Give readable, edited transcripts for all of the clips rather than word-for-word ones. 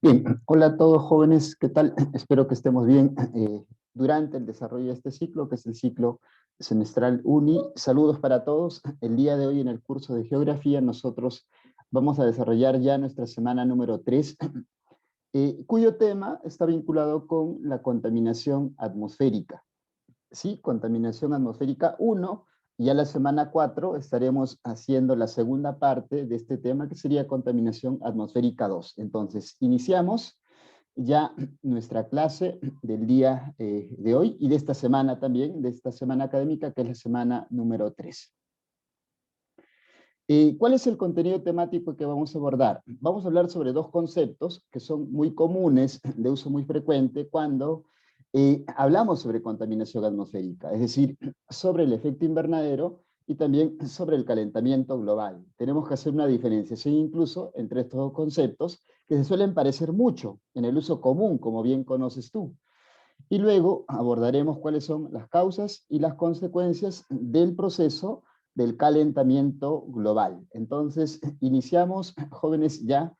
Bien, hola a todos jóvenes, ¿qué tal? Espero que estemos bien durante el desarrollo de este ciclo, que es el ciclo semestral UNI. Saludos para todos. El día de hoy en el curso de Geografía nosotros vamos a desarrollar ya nuestra semana número 3, cuyo tema está vinculado con la contaminación atmosférica. Sí, contaminación atmosférica 1, y a la semana 4 estaremos haciendo la segunda parte de este tema, que sería contaminación atmosférica 2. Entonces, iniciamos ya nuestra clase del día de hoy y de esta semana también, de esta semana académica, que es la semana número 3. ¿Cuál es el contenido temático que vamos a abordar? Vamos a hablar sobre dos conceptos que son muy comunes, de uso muy frecuente, cuando hablamos sobre contaminación atmosférica, es decir, sobre el efecto invernadero y también sobre el calentamiento global. Tenemos que hacer una diferenciación incluso entre estos dos conceptos que se suelen parecer mucho en el uso común, como bien conoces tú. Y luego abordaremos cuáles son las causas y las consecuencias del proceso del calentamiento global. Entonces, iniciamos, jóvenes, ya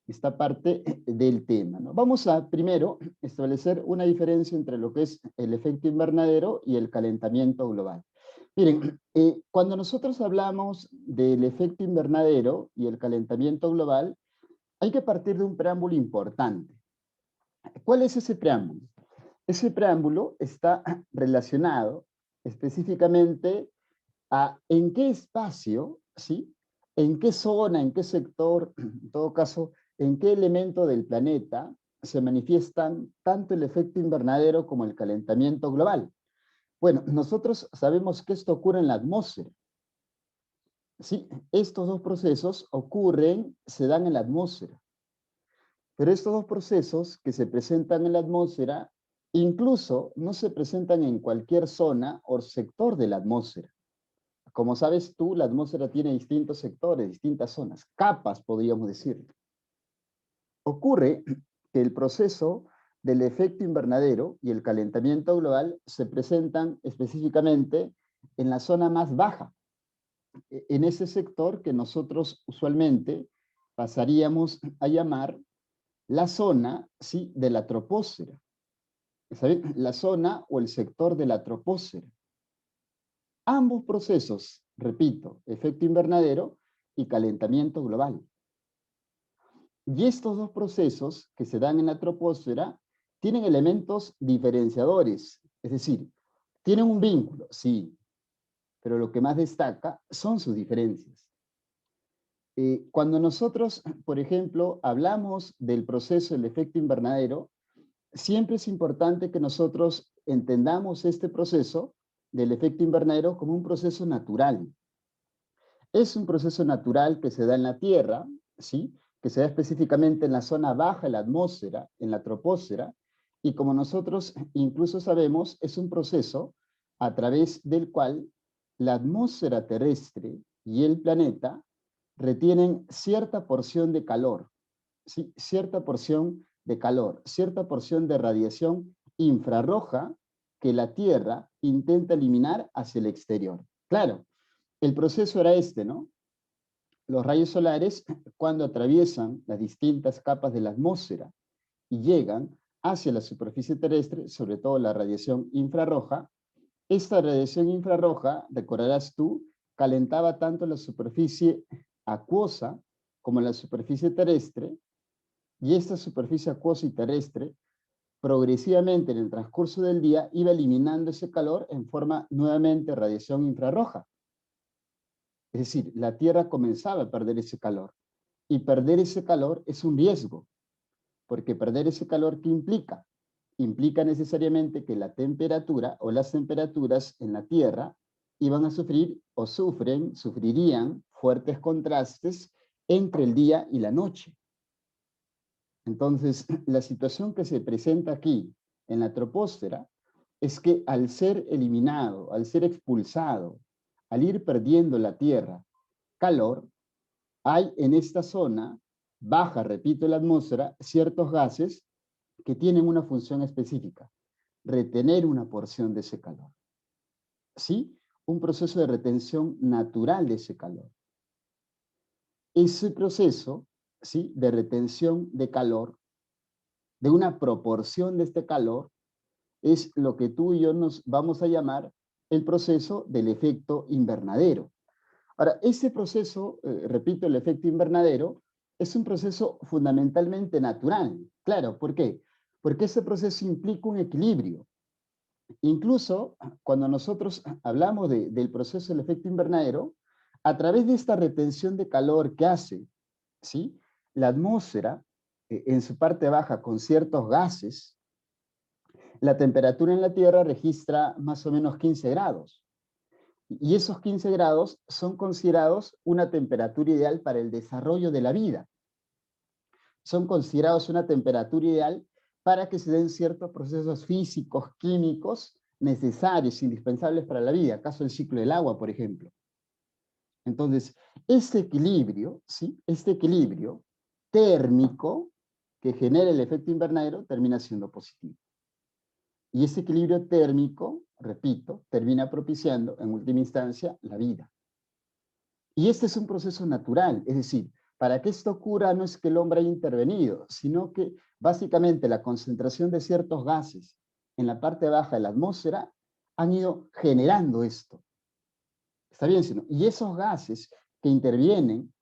esta parte del tema, ¿no? Vamos a primero establecer una diferencia entre lo que es el efecto invernadero y el calentamiento global. Miren, cuando nosotros hablamos del efecto invernadero y el calentamiento global, hay que partir de un preámbulo importante. ¿Cuál es ese preámbulo? Ese preámbulo está relacionado específicamente a en qué espacio, ¿sí? En qué zona, en qué sector, en todo caso, en qué elemento del planeta se manifiestan tanto el efecto invernadero como el calentamiento global. Bueno, nosotros sabemos que esto ocurre en la atmósfera. Sí, estos dos procesos ocurren, se dan en la atmósfera. Pero estos dos procesos que se presentan en la atmósfera, incluso no se presentan en cualquier zona o sector de la atmósfera. Como sabes tú, la atmósfera tiene distintos sectores, distintas zonas, capas podríamos decir. Ocurre que el proceso del efecto invernadero y el calentamiento global se presentan específicamente en la zona más baja, en ese sector que nosotros usualmente pasaríamos a llamar la zona, ¿sí?, de la troposfera. ¿Saben? La zona o el sector de la troposfera. Ambos procesos, repito, efecto invernadero y calentamiento global. Y estos dos procesos que se dan en la troposfera tienen elementos diferenciadores, es decir, tienen un vínculo, sí, pero lo que más destaca son sus diferencias. Cuando nosotros, por ejemplo, hablamos del proceso del efecto invernadero, siempre es importante que nosotros entendamos este proceso del efecto invernadero como un proceso natural. Es un proceso natural que se da en la Tierra, ¿sí?, que se da específicamente en la zona baja de la atmósfera, en la troposfera, y como nosotros incluso sabemos, es un proceso a través del cual la atmósfera terrestre y el planeta retienen cierta porción de calor, ¿sí?, cierta porción de calor, cierta porción de radiación infrarroja que la Tierra intenta eliminar hacia el exterior. Claro, el proceso era este, ¿no? Los rayos solares, cuando atraviesan las distintas capas de la atmósfera y llegan hacia la superficie terrestre, sobre todo la radiación infrarroja, esta radiación infrarroja, recordarás tú, calentaba tanto la superficie acuosa como la superficie terrestre, y esta superficie acuosa y terrestre progresivamente en el transcurso del día iba eliminando ese calor en forma nuevamente de radiación infrarroja. Es decir, la Tierra comenzaba a perder ese calor. Y perder ese calor es un riesgo, porque perder ese calor, ¿qué implica? Implica necesariamente que la temperatura o las temperaturas en la Tierra iban a sufrir o sufrirían fuertes contrastes entre el día y la noche. Entonces, la situación que se presenta aquí en la troposfera es que al ser eliminado, al ser expulsado, al ir perdiendo la Tierra calor, hay en esta zona baja, repito, la atmósfera, ciertos gases que tienen una función específica, retener una porción de ese calor. ¿Sí? Un proceso de retención natural de ese calor. Ese proceso, ¿sí?, de retención de calor de una proporción de este calor, es lo que tú y yo nos vamos a llamar el proceso del efecto invernadero. Ahora, ese proceso, repito, el efecto invernadero, es un proceso fundamentalmente natural. Claro, ¿por qué? Porque ese proceso implica un equilibrio. Incluso cuando nosotros hablamos del proceso del efecto invernadero, a través de esta retención de calor que hace, ¿sí?, la atmósfera, en su parte baja con ciertos gases, la temperatura en la Tierra registra más o menos 15 grados. Y esos 15 grados son considerados una temperatura ideal para el desarrollo de la vida. Son considerados una temperatura ideal para que se den ciertos procesos físicos, químicos, necesarios, indispensables para la vida, caso el ciclo del agua, por ejemplo. Entonces, este equilibrio, ¿sí?, este equilibrio térmico que genera el efecto invernadero termina siendo positivo. Y ese equilibrio térmico, repito, termina propiciando, en última instancia, la vida. Y este es un proceso natural, es decir, para que esto ocurra no es que el hombre haya intervenido, sino que básicamente la concentración de ciertos gases en la parte baja de la atmósfera han ido generando esto. ¿Está bien? Y esos gases que intervienen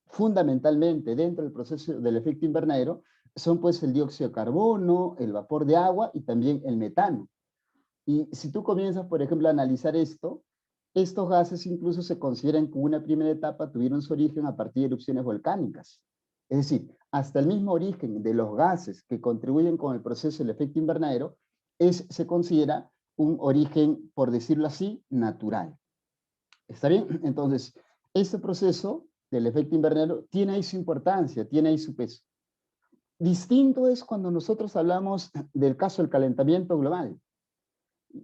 fundamentalmente dentro del proceso del efecto invernadero son pues el dióxido de carbono, el vapor de agua y también el metano. Y si tú comienzas, por ejemplo, a analizar esto, estos gases incluso se consideran que en una primera etapa tuvieron su origen a partir de erupciones volcánicas. Es decir, hasta el mismo origen de los gases que contribuyen con el proceso del efecto invernadero se considera un origen, por decirlo así, natural. ¿Está bien? Entonces, este proceso del efecto invernadero tiene ahí su importancia, tiene ahí su peso. Distinto es cuando nosotros hablamos del caso del calentamiento global.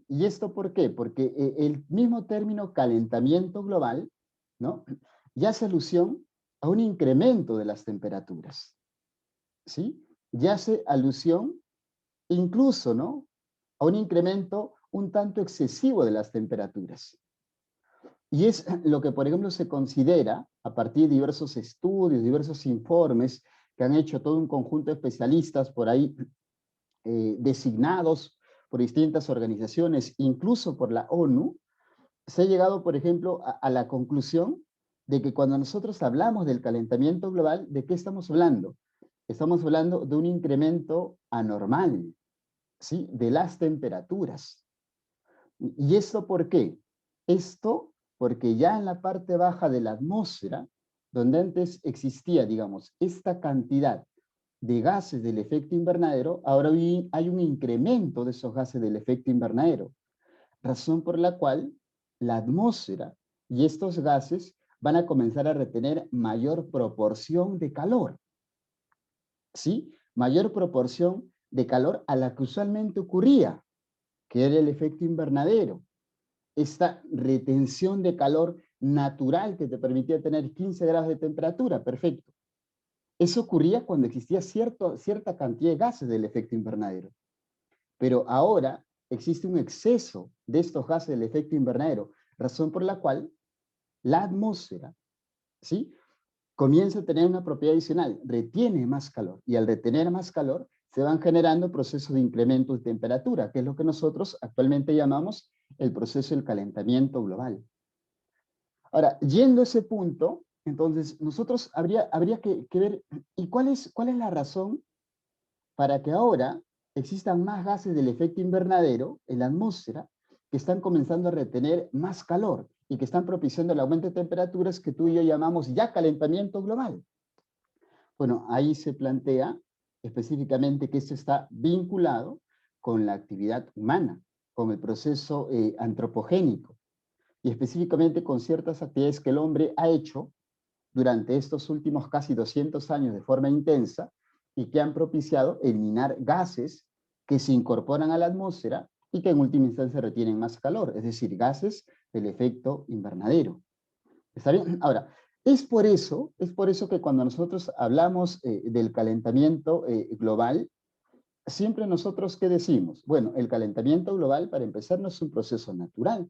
¿Y esto por qué? Porque el mismo término calentamiento global, ¿no?, ya hace alusión a un incremento de las temperaturas, ¿sí? Ya hace alusión incluso, ¿no?, a un incremento un tanto excesivo de las temperaturas. Y es lo que, por ejemplo, se considera a partir de diversos estudios, diversos informes que han hecho todo un conjunto de especialistas por ahí designados por distintas organizaciones, incluso por la ONU, se ha llegado, por ejemplo, a la conclusión de que cuando nosotros hablamos del calentamiento global, ¿de qué estamos hablando? Estamos hablando de un incremento anormal, ¿sí?, de las temperaturas. ¿Y esto por qué? Esto porque ya en la parte baja de la atmósfera, donde antes existía, digamos, esta cantidad de gases del efecto invernadero, ahora hay un incremento de esos gases del efecto invernadero, razón por la cual la atmósfera y estos gases van a comenzar a retener mayor proporción de calor, ¿sí? Mayor proporción de calor a la que usualmente ocurría, que era el efecto invernadero. Esta retención de calor natural que te permitía tener 15 grados de temperatura, perfecto. Eso ocurría cuando existía cierta cantidad de gases del efecto invernadero. Pero ahora existe un exceso de estos gases del efecto invernadero, razón por la cual la atmósfera, ¿sí?, comienza a tener una propiedad adicional, retiene más calor, y al retener más calor se van generando procesos de incremento de temperatura, que es lo que nosotros actualmente llamamos el proceso del calentamiento global. Ahora, yendo a ese punto, entonces nosotros habría que ver, ¿y cuál es la razón para que ahora existan más gases del efecto invernadero en la atmósfera que están comenzando a retener más calor y que están propiciando el aumento de temperaturas que tú y yo llamamos ya calentamiento global? Bueno, ahí se plantea específicamente que esto está vinculado con la actividad humana, con el proceso antropogénico, y específicamente con ciertas actividades que el hombre ha hecho durante estos últimos casi 200 años de forma intensa y que han propiciado eliminar gases que se incorporan a la atmósfera y que en última instancia retienen más calor, es decir, gases del efecto invernadero. ¿Está bien? Ahora, es por eso que cuando nosotros hablamos del calentamiento global, siempre nosotros, ¿qué decimos? Bueno, el calentamiento global, para empezar, no es un proceso natural.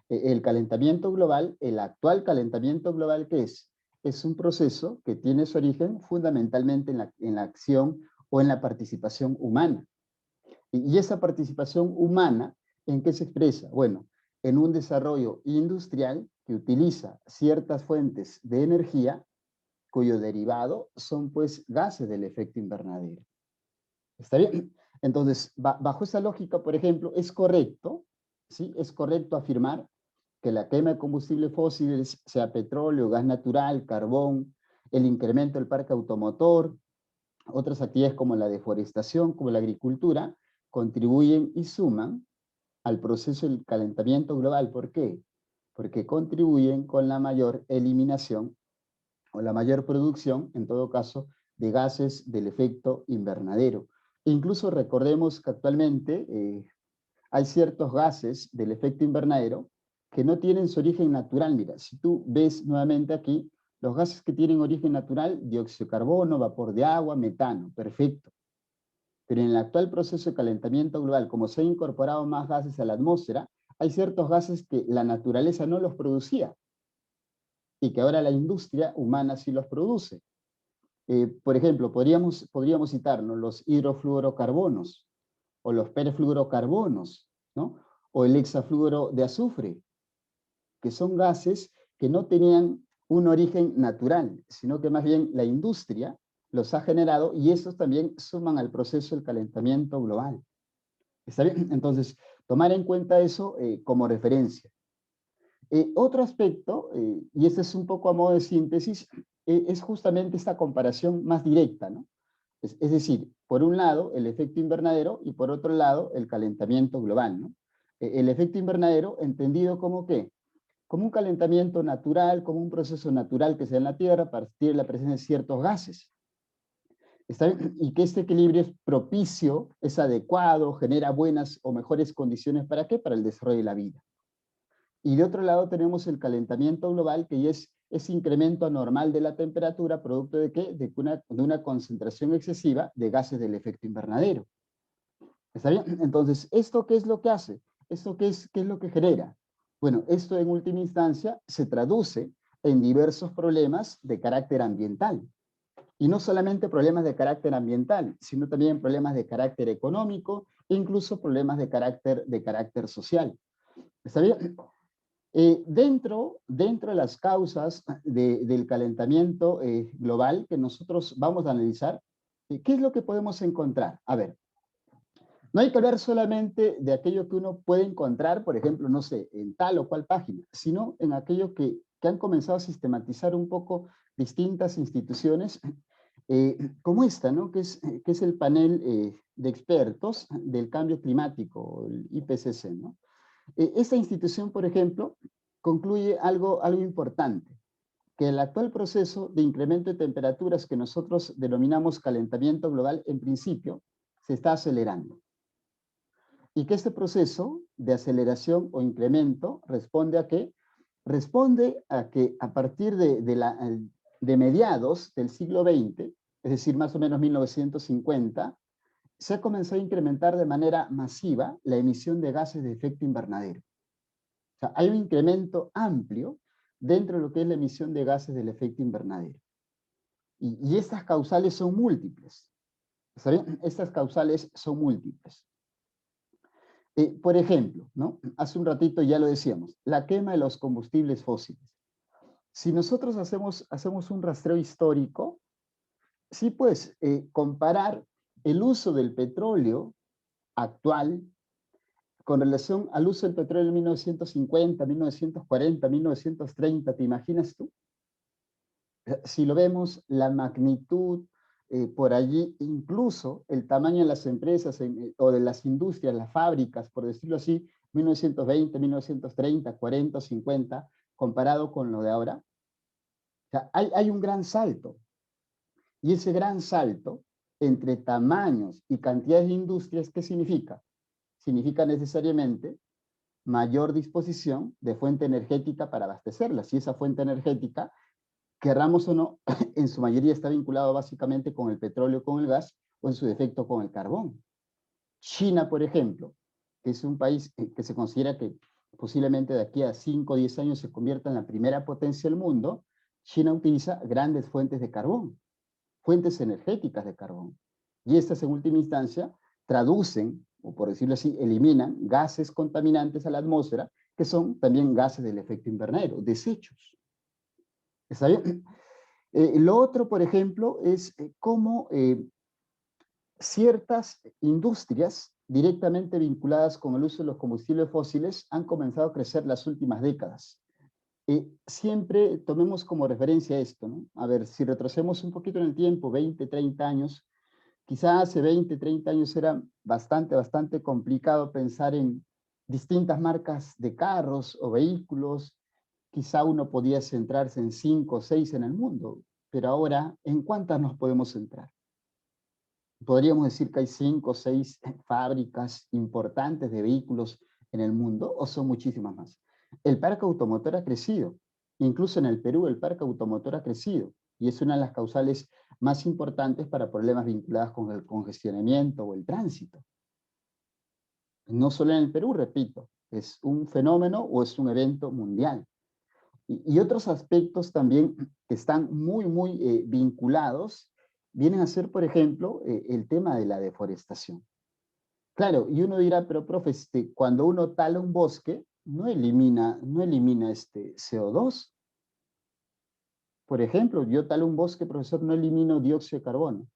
El calentamiento global, el actual calentamiento global, ¿qué es? Es un proceso que tiene su origen fundamentalmente en la acción o en la participación humana. Y esa participación humana, ¿en qué se expresa? Bueno, en un desarrollo industrial que utiliza ciertas fuentes de energía cuyo derivado son pues gases del efecto invernadero. ¿Está bien? Entonces, bajo esa lógica, por ejemplo, es correcto, ¿sí? Es correcto afirmar que la quema de combustibles fósiles, sea petróleo, gas natural, carbón, el incremento del parque automotor, otras actividades como la deforestación, como la agricultura, contribuyen y suman al proceso del calentamiento global. ¿Por qué? Porque contribuyen con la mayor eliminación o la mayor producción, en todo caso, de gases del efecto invernadero. Incluso recordemos que actualmente hay ciertos gases del efecto invernadero que no tienen su origen natural. Mira, si tú ves nuevamente aquí, los gases que tienen origen natural, dióxido de carbono, vapor de agua, metano, perfecto. Pero en el actual proceso de calentamiento global, como se han incorporado más gases a la atmósfera, hay ciertos gases que la naturaleza no los producía y que ahora la industria humana sí los produce. Por ejemplo, podríamos citarnos los hidrofluorocarbonos o los perfluorocarbonos, ¿no? O el hexafluoro de azufre, que son gases que no tenían un origen natural, sino que más bien la industria los ha generado y esos también suman al proceso del calentamiento global. ¿Está bien? Entonces, tomar en cuenta eso como referencia. Otro aspecto, y este es un poco a modo de síntesis, es justamente esta comparación más directa, ¿no? Es decir, por un lado, el efecto invernadero y por otro lado, el calentamiento global, ¿no? El efecto invernadero entendido como ¿qué? Como un calentamiento natural, como un proceso natural que se da en la Tierra a partir de la presencia de ciertos gases. ¿Está bien? Y que este equilibrio es propicio, es adecuado, genera buenas o mejores condiciones ¿para qué? Para el desarrollo de la vida. Y de otro lado tenemos el calentamiento global, que ya es ese incremento anormal de la temperatura, producto de ¿qué? De una concentración excesiva de gases del efecto invernadero. ¿Está bien? Entonces, ¿esto qué es lo que hace? ¿Esto qué es lo que genera? Bueno, esto en última instancia se traduce en diversos problemas de carácter ambiental. Y no solamente problemas de carácter ambiental, sino también problemas de carácter económico e incluso problemas de carácter social. ¿Está bien? Dentro de las causas del calentamiento global que nosotros vamos a analizar, ¿qué es lo que podemos encontrar? A ver, no hay que hablar solamente de aquello que uno puede encontrar, por ejemplo, no sé, en tal o cual página, sino en aquello que han comenzado a sistematizar un poco distintas instituciones como esta, ¿no? Que es el panel de expertos del cambio climático, el IPCC, ¿no? Esta institución, por ejemplo, concluye algo importante, que el actual proceso de incremento de temperaturas que nosotros denominamos calentamiento global, en principio, se está acelerando. Y que este proceso de aceleración o incremento responde a qué? Responde a que a partir de mediados del siglo XX, es decir, más o menos 1950, se ha comenzado a incrementar de manera masiva la emisión de gases de efecto invernadero. O sea, hay un incremento amplio dentro de lo que es la emisión de gases del efecto invernadero. Y estas causales son múltiples. ¿Saben? Estas causales son múltiples. Por ejemplo, ¿no? Hace un ratito ya lo decíamos, la quema de los combustibles fósiles. Si nosotros hacemos un rastreo histórico, sí, pues, comparar el uso del petróleo actual con relación al uso del petróleo en 1950, 1940, 1930, ¿te imaginas tú? Si lo vemos, la magnitud, por allí, incluso el tamaño de las empresas o de las industrias, las fábricas, por decirlo así, 1920, 1930, 40, 50, comparado con lo de ahora. O sea, hay un gran salto. Y ese gran salto entre tamaños y cantidades de industrias, ¿qué significa? Significa necesariamente mayor disposición de fuente energética para abastecerlas. Y esa fuente energética, querramos o no, en su mayoría está vinculado básicamente con el petróleo, con el gas, o en su defecto con el carbón. China, por ejemplo, que es un país que se considera que posiblemente de aquí a 5 o 10 años se convierta en la primera potencia del mundo, China utiliza grandes fuentes de carbón, fuentes energéticas de carbón. Y estas en última instancia traducen, o por decirlo así, eliminan gases contaminantes a la atmósfera, que son también gases del efecto invernadero, desechos. ¿Está bien? Lo otro, por ejemplo, es cómo ciertas industrias directamente vinculadas con el uso de los combustibles fósiles han comenzado a crecer las últimas décadas. Siempre tomemos como referencia esto, ¿no? A ver, si retrocedemos un poquito en el tiempo, 20, 30 años, quizá hace 20, 30 años era bastante complicado pensar en distintas marcas de carros o vehículos. Quizá uno podía centrarse en 5 o 6 en el mundo, pero ahora, ¿en cuántas nos podemos centrar? Podríamos decir que hay 5 o 6 fábricas importantes de vehículos en el mundo, o son muchísimas más. El parque automotor ha crecido, incluso en el Perú el parque automotor ha crecido, y es una de las causales más importantes para problemas vinculados con el congestionamiento o el tránsito. No solo en el Perú, repito, es un fenómeno o es un evento mundial. Y otros aspectos también que están muy vinculados vienen a ser, por ejemplo, el tema de la deforestación. Claro, y uno dirá, pero profe, cuando uno tala un bosque, no elimina este CO2. Por ejemplo, yo talo un bosque, profesor, no elimino dióxido de carbono.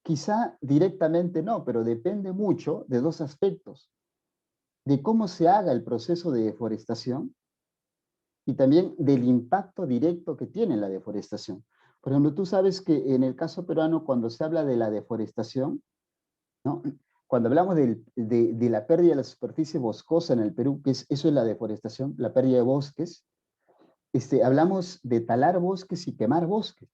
Quizá directamente no, pero depende mucho de dos aspectos. De cómo se haga el proceso de deforestación y también del impacto directo que tiene la deforestación. Por ejemplo, tú sabes que en el caso peruano, cuando se habla de la deforestación, ¿no? Cuando hablamos de la pérdida de la superficie boscosa en el Perú, eso es la deforestación, la pérdida de bosques, hablamos de talar bosques y quemar bosques.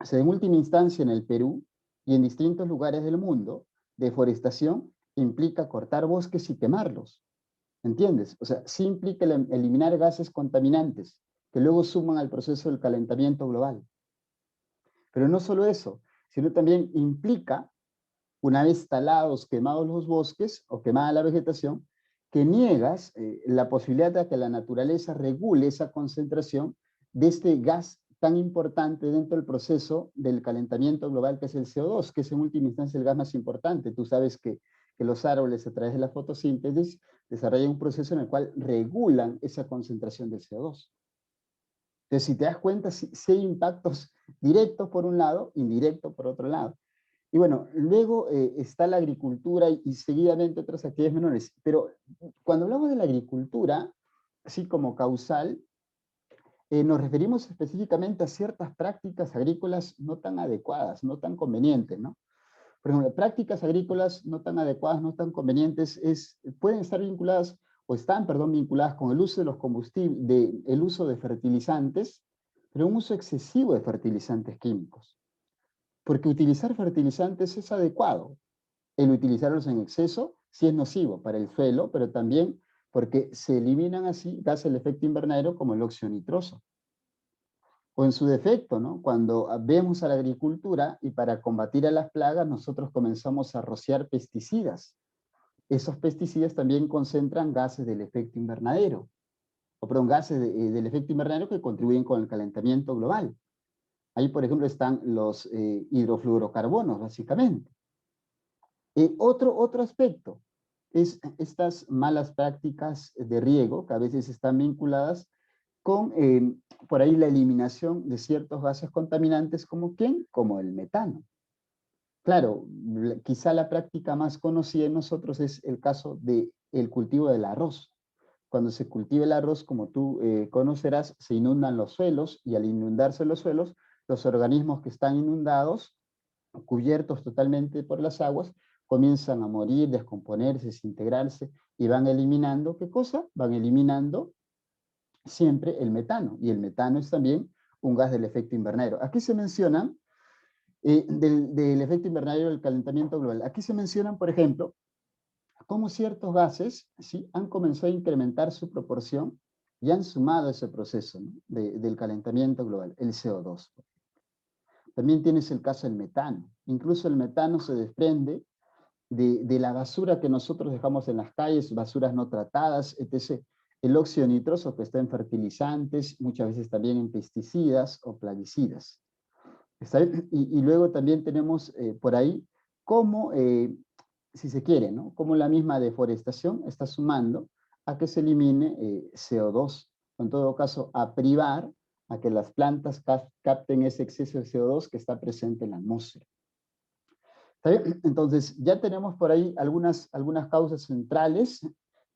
O sea, en última instancia en el Perú y en distintos lugares del mundo, deforestación implica cortar bosques y quemarlos. ¿Entiendes? O sea, sí implica eliminar gases contaminantes que luego suman al proceso del calentamiento global. Pero no solo eso, sino también implica, una vez talados, quemados los bosques o quemada la vegetación, que niegas la posibilidad de que la naturaleza regule esa concentración de este gas tan importante dentro del proceso del calentamiento global, que es el CO2, que es en última instancia el gas más importante. Tú sabes que los árboles, a través de la fotosíntesis, desarrollan un proceso en el cual regulan esa concentración del CO2. Entonces, si te das cuenta, sí hay impactos directos por un lado, indirectos por otro lado. Y bueno, luego está la agricultura y seguidamente otras actividades menores. Pero cuando hablamos de la agricultura, así como causal, nos referimos específicamente a ciertas prácticas agrícolas no tan adecuadas, no tan convenientes, ¿no? Por ejemplo, prácticas agrícolas no tan adecuadas, no tan convenientes, pueden estar vinculadas, o están, perdón, vinculadas con el uso de los combustibles, el uso de fertilizantes, pero un uso excesivo de fertilizantes químicos. Porque utilizar fertilizantes es adecuado. El utilizarlos en exceso sí es nocivo para el suelo, pero también porque se eliminan así gases del efecto invernadero como el óxido nitroso. O en su defecto, ¿no? Cuando vemos a la agricultura y para combatir a las plagas nosotros comenzamos a rociar pesticidas. Esos pesticidas también concentran gases del efecto invernadero, o perdón, gases del efecto invernadero que contribuyen con el calentamiento global. Ahí, por ejemplo, están los hidrofluorocarbonos, básicamente. Otro aspecto es estas malas prácticas de riego, que a veces están vinculadas con, por ahí, la eliminación de ciertos gases contaminantes, como ¿quién? Como el metano. Claro, quizá la práctica más conocida en nosotros es el caso del cultivo del arroz. Cuando se cultiva el arroz, como tú conocerás, se inundan los suelos, y al inundarse los suelos, los organismos que están inundados, cubiertos totalmente por las aguas, comienzan a morir, descomponerse, desintegrarse, y van eliminando, ¿qué cosa? Van eliminando siempre el metano, y el metano es también un gas del efecto invernadero. Aquí se mencionan, del efecto invernadero del calentamiento global, aquí se mencionan, por ejemplo, cómo ciertos gases, ¿sí?, han comenzado a incrementar su proporción y han sumado a ese proceso, ¿no?, del calentamiento global, el CO2. También tienes el caso del metano. Incluso el metano se desprende de la basura que nosotros dejamos en las calles, basuras no tratadas, etc. El óxido nitroso, que está en fertilizantes, muchas veces también en pesticidas o plaguicidas. ¿Está bien? Y luego también tenemos por ahí cómo, si se quiere, ¿no? Cómo la misma deforestación está sumando a que se elimine CO2, o en todo caso a privar a que las plantas capten ese exceso de CO2 que está presente en la atmósfera. ¿Está bien? Entonces, ya tenemos por ahí algunas causas centrales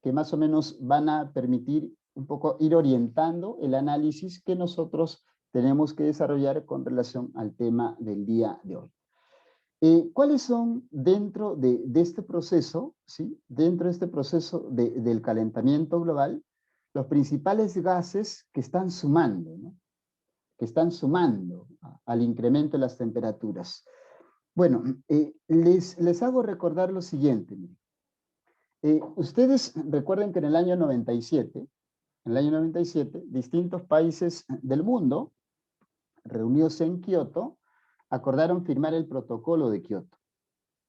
que más o menos van a permitir un poco ir orientando el análisis que nosotros tenemos que desarrollar con relación al tema del día de hoy. ¿Cuáles son dentro de este proceso, ¿sí? Dentro de este proceso del calentamiento global, los principales gases que están sumando, ¿no? Que están sumando al incremento de las temperaturas? Bueno, les hago recordar lo siguiente. Ustedes recuerden que en el año 97, distintos países del mundo, reunidos en Kioto, acordaron firmar el protocolo de Kioto.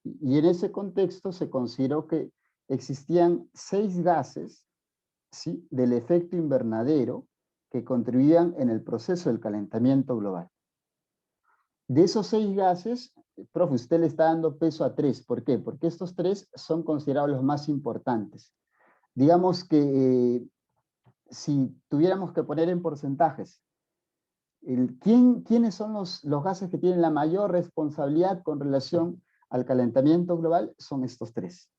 Y en ese contexto se consideró que existían 6 gases, ¿sí?, del efecto invernadero que contribuían en el proceso del calentamiento global. De esos 6 gases, profe, usted le está dando peso a 3. ¿Por qué? Porque estos 3 son considerados los más importantes. Digamos que si tuviéramos que poner en porcentajes, ¿quiénes son los gases que tienen la mayor responsabilidad con relación al calentamiento global? Son estos 3.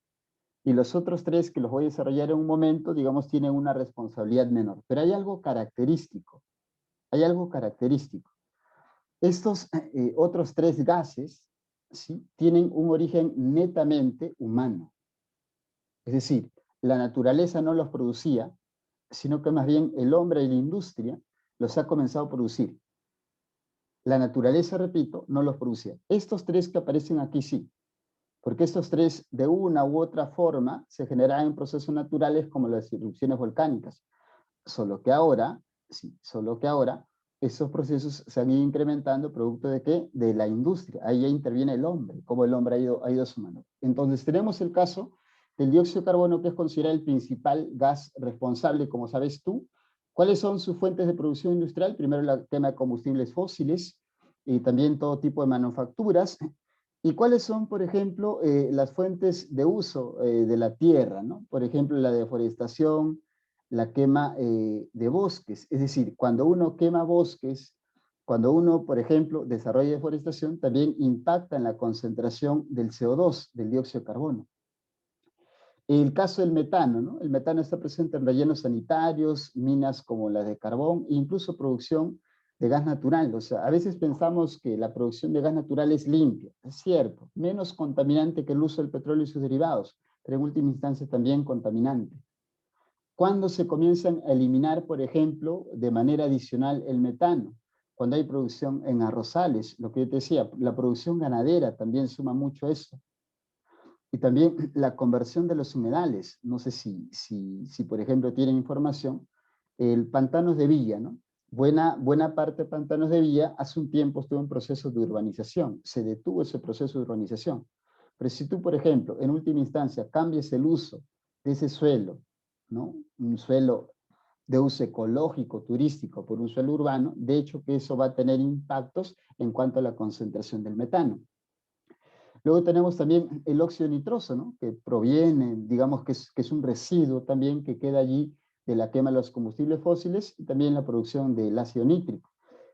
Y los otros 3, que los voy a desarrollar en un momento, digamos, tienen una responsabilidad menor. Pero hay algo característico. Hay algo característico. Estos otros 3 gases, ¿sí?, tienen un origen netamente humano. Es decir, la naturaleza no los producía, sino que más bien el hombre y la industria los ha comenzado a producir. La naturaleza, repito, no los producía. Estos 3 que aparecen aquí sí, porque estos 3 de una u otra forma se generaban en procesos naturales como las erupciones volcánicas. Solo que ahora esos procesos se han ido incrementando producto de ¿qué? De la industria. Ahí ya interviene el hombre, cómo el hombre ha ido sumando. Entonces tenemos el caso del dióxido de carbono, que es considerado el principal gas responsable, como sabes tú. ¿Cuáles son sus fuentes de producción industrial? Primero la quema de combustibles fósiles y también todo tipo de manufacturas. ¿Y cuáles son, por ejemplo, las fuentes de uso de la tierra, ¿no? Por ejemplo, la deforestación, la quema de bosques. Es decir, cuando uno quema bosques, cuando uno, por ejemplo, desarrolla deforestación, también impacta en la concentración del CO2, del dióxido de carbono. El caso del metano, ¿no? El metano está presente en rellenos sanitarios, minas como la de carbón, e incluso producción de gas natural. O sea, a veces pensamos que la producción de gas natural es limpia. Es cierto, menos contaminante que el uso del petróleo y sus derivados, pero en última instancia también contaminante. ¿Cuándo se comienzan a eliminar, por ejemplo, de manera adicional el metano? Cuando hay producción en arrozales, lo que yo te decía, la producción ganadera también suma mucho eso. Y también la conversión de los humedales. No sé si por ejemplo, tienen información. El Pantanos de Villa, ¿no? Buena parte de Pantanos de Villa hace un tiempo estuvo en proceso de urbanización. Se detuvo ese proceso de urbanización. Pero si tú, por ejemplo, en última instancia, cambias el uso de ese suelo, ¿no? Un suelo de uso ecológico, turístico, por un suelo urbano, de hecho que eso va a tener impactos en cuanto a la concentración del metano. Luego tenemos también el óxido nitroso, ¿no? Que proviene, digamos que es un residuo también que queda allí de la quema de los combustibles fósiles y también la producción del ácido nítrico.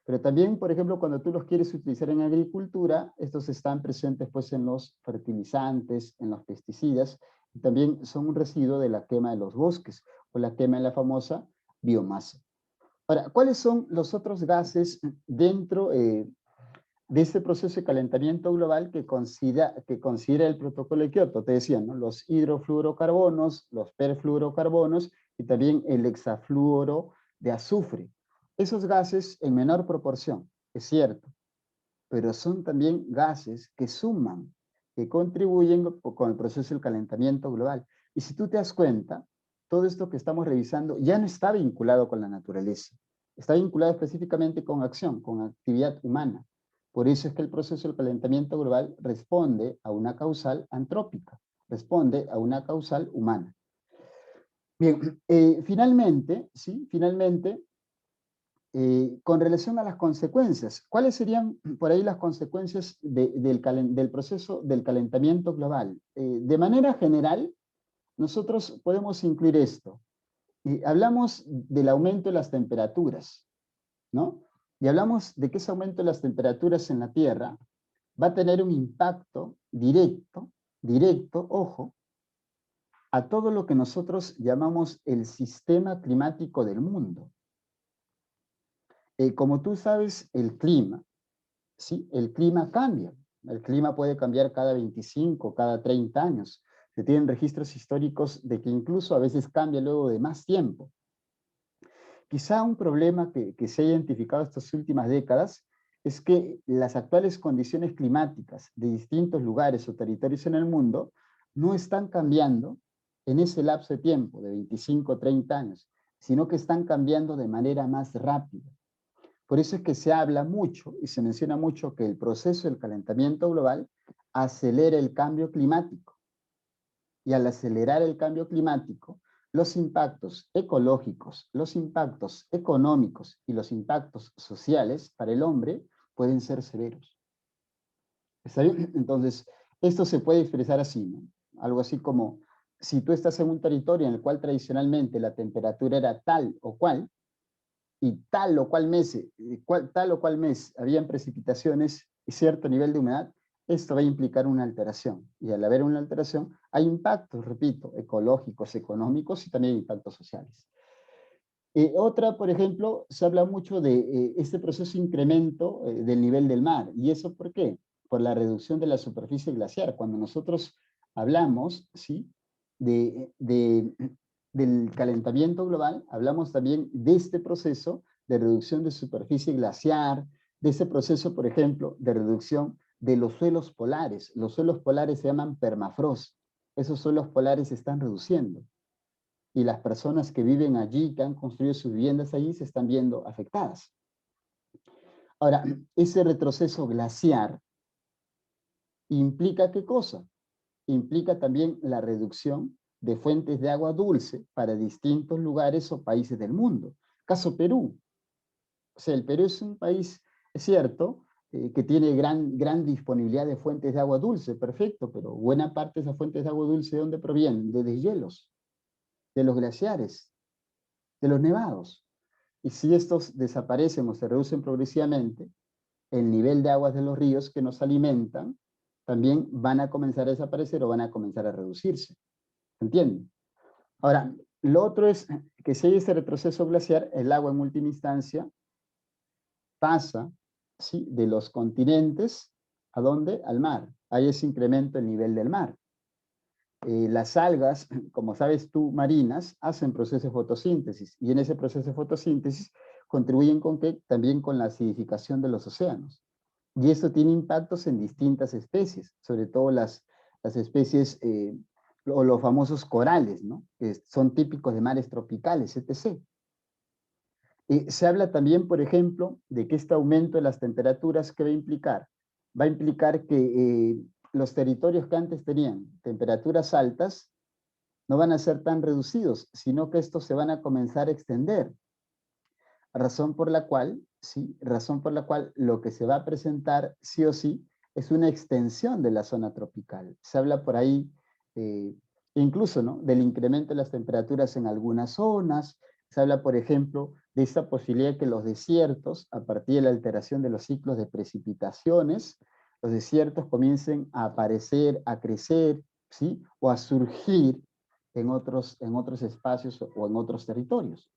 Pero también, por ejemplo, cuando tú los quieres utilizar en agricultura, estos están presentes pues en los fertilizantes, en los pesticidas, y también son un residuo de la quema de los bosques o la quema de la famosa biomasa. Ahora, ¿cuáles son los otros gases dentro de este proceso de calentamiento global que considera el protocolo de Kioto? Te decía, ¿no? Los hidrofluorocarbonos, los perfluorocarbonos y también el hexafluoro de azufre. Esos gases en menor proporción, es cierto, pero son también gases que suman, que contribuyen con el proceso del calentamiento global. Y si tú te das cuenta, todo esto que estamos revisando ya no está vinculado con la naturaleza, está vinculado específicamente con acción, con actividad humana. Por eso es que el proceso del calentamiento global responde a una causal antrópica, responde a una causal humana. Bien, finalmente, Con relación a las consecuencias, ¿cuáles serían por ahí las consecuencias del proceso del calentamiento global? De manera general, nosotros podemos incluir esto. Hablamos del aumento de las temperaturas, ¿no? Y hablamos de que ese aumento de las temperaturas en la Tierra va a tener un impacto directo, ojo, a todo lo que nosotros llamamos el sistema climático del mundo. Como tú sabes, el clima, ¿sí? El clima cambia. El clima puede cambiar cada 25, cada 30 años. Se tienen registros históricos de que incluso a veces cambia luego de más tiempo. Quizá un problema que se ha identificado estas últimas décadas es que las actuales condiciones climáticas de distintos lugares o territorios en el mundo no están cambiando en ese lapso de tiempo de 25 o 30 años, sino que están cambiando de manera más rápida. Por eso es que se habla mucho y se menciona mucho que el proceso del calentamiento global acelera el cambio climático. Y al acelerar el cambio climático, los impactos ecológicos, los impactos económicos y los impactos sociales para el hombre pueden ser severos. ¿Está bien? Entonces, esto se puede expresar así, ¿no? Algo así como, si tú estás en un territorio en el cual tradicionalmente la temperatura era tal o cual, y tal o cual mes habían precipitaciones y cierto nivel de humedad, esto va a implicar una alteración. Y al haber una alteración, hay impactos, repito, ecológicos, económicos y también impactos sociales. Otra, por ejemplo, se habla mucho de este proceso de incremento del nivel del mar. ¿Y eso por qué? Por la reducción de la superficie glaciar. Cuando nosotros hablamos, ¿sí?, del calentamiento global, hablamos también de este proceso de reducción de superficie glaciar, de ese proceso, por ejemplo, de reducción de los suelos polares. Los suelos polares se llaman permafrost. Esos suelos polares se están reduciendo. Y las personas que viven allí, que han construido sus viviendas allí, se están viendo afectadas. Ahora, ese retroceso glaciar implica ¿qué cosa? Implica también la reducción de fuentes de agua dulce para distintos lugares o países del mundo. Caso Perú. O sea, el Perú es un país, es cierto, que tiene gran disponibilidad de fuentes de agua dulce, perfecto, pero buena parte de esas fuentes de agua dulce, ¿de dónde provienen? De deshielos, de los glaciares, de los nevados. Y si estos desaparecen o se reducen progresivamente, el nivel de aguas de los ríos que nos alimentan también van a comenzar a desaparecer o van a comenzar a reducirse. ¿Entienden? Ahora, lo otro es que si hay ese retroceso glaciar, el agua en última instancia pasa, ¿sí?, de los continentes, ¿a dónde? Al mar. Hay ese incremento del nivel del mar. Las algas, como sabes tú, marinas, hacen proceso de fotosíntesis, y en ese proceso de fotosíntesis contribuyen con qué? También con la acidificación de los océanos. Y esto tiene impactos en distintas especies, sobre todo las especies o los famosos corales, ¿no?, que son típicos de mares tropicales, etc. Se habla también, por ejemplo, de que este aumento de las temperaturas, ¿qué va a implicar? Va a implicar que los territorios que antes tenían temperaturas altas no van a ser tan reducidos, sino que estos se van a comenzar a extender. Razón por la cual, ¿sí?, razón por la cual lo que se va a presentar sí o sí es una extensión de la zona tropical. Se habla por ahí incluso, ¿no?, del incremento de las temperaturas en algunas zonas. Se habla, por ejemplo, de esta posibilidad que los desiertos, a partir de la alteración de los ciclos de precipitaciones, los desiertos comiencen a aparecer, a crecer, ¿sí?, o a surgir en otros espacios o en otros territorios.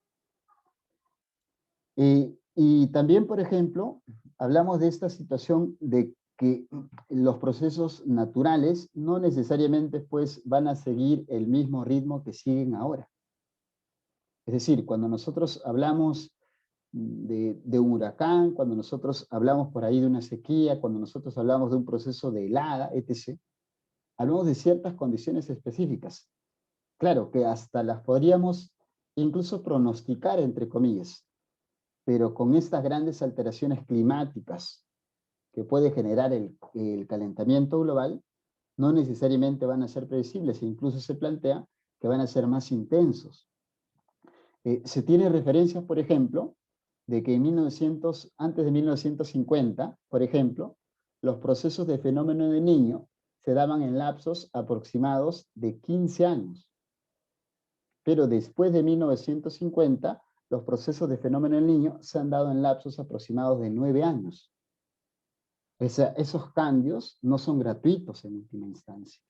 Y también, por ejemplo, hablamos de esta situación de que los procesos naturales no necesariamente pues van a seguir el mismo ritmo que siguen ahora. Es decir, cuando nosotros hablamos de un huracán, cuando nosotros hablamos por ahí de una sequía, cuando nosotros hablamos de un proceso de helada, etc., hablamos de ciertas condiciones específicas. Claro que hasta las podríamos incluso pronosticar, entre comillas, pero con estas grandes alteraciones climáticas que puede generar el calentamiento global, no necesariamente van a ser predecibles, e incluso se plantea que van a ser más intensos. Se tiene referencias, por ejemplo, de que antes de 1950, por ejemplo, los procesos de fenómeno de Niño se daban en lapsos aproximados de 15 años. Pero después de 1950, los procesos de fenómeno del Niño se han dado en lapsos aproximados de 9 años. Esos cambios no son gratuitos en última instancia.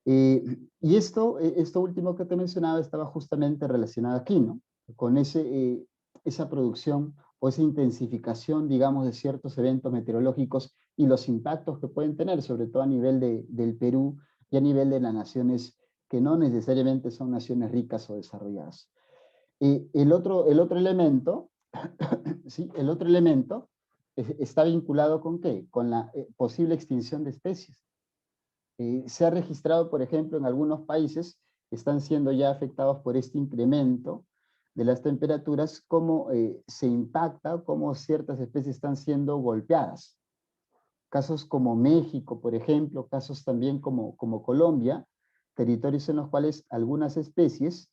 Y esto último que te mencionaba estaba justamente relacionado aquí, ¿no? Con esa producción o esa intensificación, digamos, de ciertos eventos meteorológicos y los impactos que pueden tener, sobre todo a nivel del Perú y a nivel de las naciones que no necesariamente son naciones ricas o desarrolladas. El otro elemento, ¿sí? El otro elemento está vinculado ¿con qué? Con la posible extinción de especies. Se ha registrado, por ejemplo, en algunos países que están siendo ya afectados por este incremento de las temperaturas, cómo se impacta, cómo ciertas especies están siendo golpeadas. Casos como México, por ejemplo, casos también como Colombia, territorios en los cuales algunas especies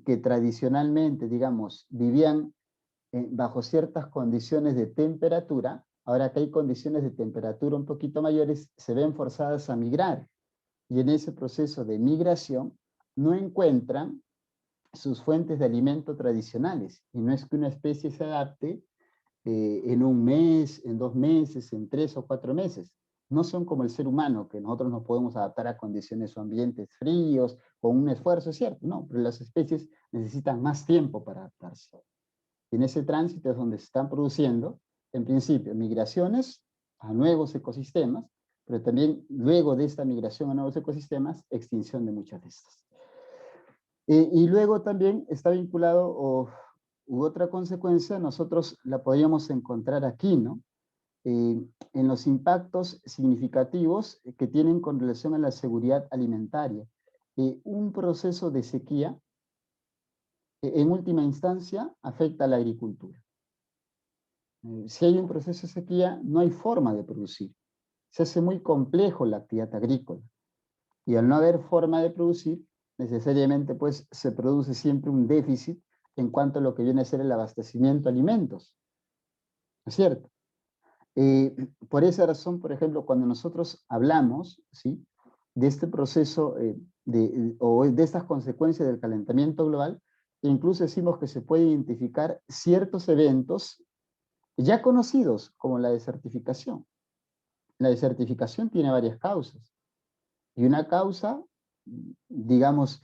que tradicionalmente, digamos, vivían bajo ciertas condiciones de temperatura, ahora que hay condiciones de temperatura un poquito mayores, se ven forzadas a migrar. Y en ese proceso de migración no encuentran sus fuentes de alimento tradicionales. Y no es que una especie se adapte en un mes, en 2 meses, en 3 o 4 meses. No son como el ser humano, que nosotros nos podemos adaptar a condiciones o ambientes fríos, con un esfuerzo, es cierto, no, pero las especies necesitan más tiempo para adaptarse. Y en ese tránsito es donde se están produciendo, en principio, migraciones a nuevos ecosistemas, pero también luego de esta migración a nuevos ecosistemas, extinción de muchas de estas. Y luego también está vinculado, u otra consecuencia, nosotros la podríamos encontrar aquí, ¿no? En los impactos significativos que tienen con relación a la seguridad alimentaria. Un proceso de sequía, en última instancia, afecta a la agricultura. Si hay un proceso de sequía, no hay forma de producir. Se hace muy complejo la actividad agrícola. Y al no haber forma de producir, necesariamente pues se produce siempre un déficit en cuanto a lo que viene a ser el abastecimiento de alimentos. ¿No es cierto? Por esa razón, por ejemplo, cuando nosotros hablamos, ¿sí?, de este proceso o de estas consecuencias del calentamiento global, incluso decimos que se puede identificar ciertos eventos ya conocidos, como la desertificación. La desertificación tiene varias causas. Y una causa, digamos,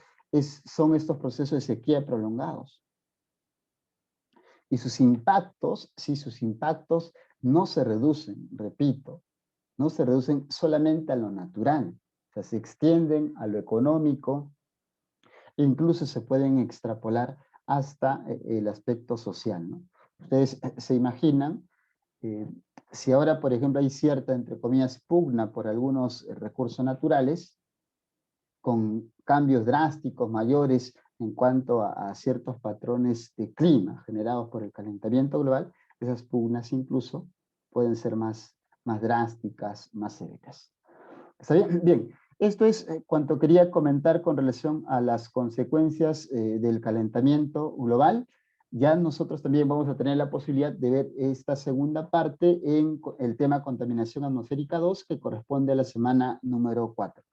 son estos procesos de sequía prolongados. Y sus impactos, sí, sus impactos no se reducen, repito, no se reducen solamente a lo natural, o sea, se extienden a lo económico, e incluso se pueden extrapolar hasta el aspecto social, ¿no? Ustedes se imaginan, si ahora, por ejemplo, hay cierta, entre comillas, pugna por algunos recursos naturales, con cambios drásticos mayores en cuanto a ciertos patrones de clima generados por el calentamiento global, esas pugnas incluso pueden ser más drásticas, más severas. ¿Está bien? Bien, esto es cuanto quería comentar con relación a las consecuencias del calentamiento global. Ya nosotros también vamos a tener la posibilidad de ver esta segunda parte en el tema contaminación atmosférica 2, que corresponde a la semana número 4.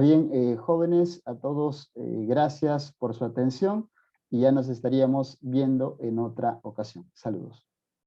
Bien, jóvenes, a todos, gracias por su atención y ya nos estaríamos viendo en otra ocasión. Saludos.